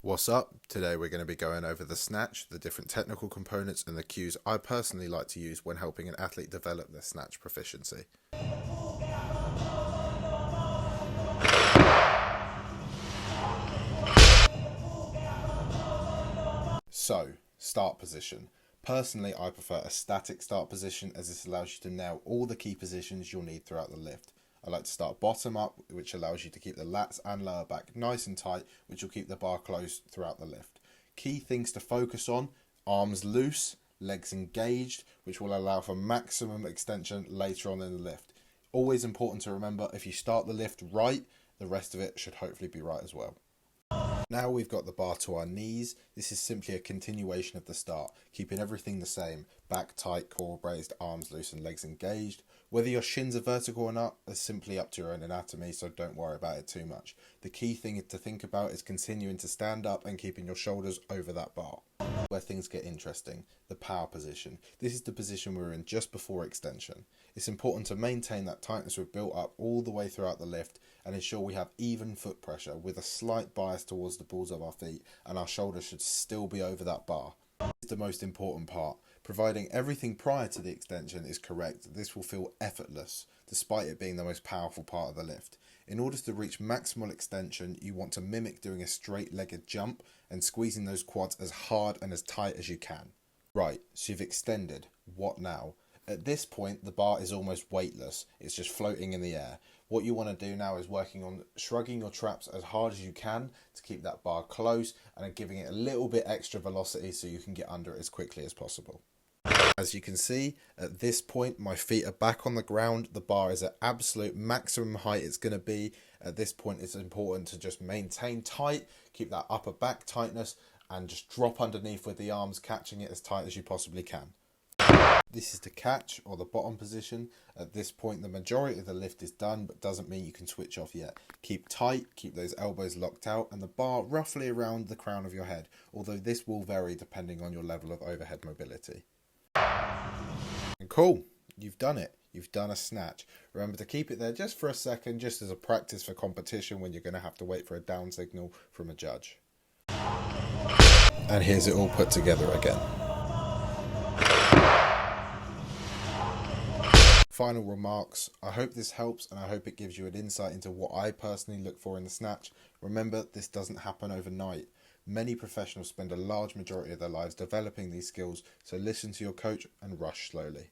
What's up? Today we're going to be going over the snatch, the different technical components and the cues I personally like to use when helping an athlete develop their snatch proficiency. So, start position. Personally, I prefer a static start position as this allows you to nail all the key positions you'll need throughout the lift. I like to start bottom up, which allows you to keep the lats and lower back nice and tight, which will keep the bar closed throughout the lift. Key things to focus on: arms loose, legs engaged, which will allow for maximum extension later on in the lift. Always important to remember, if you start the lift right, the rest of it should hopefully be right as well. Now we've got the bar to our knees. This is simply a continuation of the start, keeping everything the same: back tight, core braced, arms loose and legs engaged. Whether your shins are vertical or not is simply up to your own anatomy, so don't worry about it too much. The key thing to think about is continuing to stand up and keeping your shoulders over that bar. Where things get interesting: the power position. This is the position we're in just before extension. It's important to maintain that tightness we've built up all the way throughout the lift and ensure we have even foot pressure with a slight bias towards the balls of our feet, and our shoulders should still be over that bar. This is the most important part. Providing everything prior to the extension is correct, this will feel effortless, despite it being the most powerful part of the lift. In order to reach maximal extension, you want to mimic doing a straight-legged jump and squeezing those quads as hard and as tight as you can. Right, so you've extended. What now? At this point, the bar is almost weightless. It's just floating in the air. What you want to do now is working on shrugging your traps as hard as you can to keep that bar close and giving it a little bit extra velocity so you can get under it as quickly as possible. As you can see, at this point, my feet are back on the ground. The bar is at absolute maximum height it's going to be. At this point, it's important to just maintain tight, keep that upper back tightness, and just drop underneath with the arms, catching it as tight as you possibly can. This is the catch, or the bottom position. At this point, the majority of the lift is done, but doesn't mean you can switch off yet. Keep tight, keep those elbows locked out, and the bar roughly around the crown of your head, although this will vary depending on your level of overhead mobility. And cool, you've done it. You've done a snatch. Remember to keep it there just for a second, just as a practice for competition when you're going to have to wait for a down signal from a judge. And here's it all put together again. Final remarks: I hope this helps and I hope it gives you an insight into what I personally look for in the snatch. Remember, this doesn't happen overnight. Many professionals spend a large majority of their lives developing these skills, so listen to your coach and rush slowly.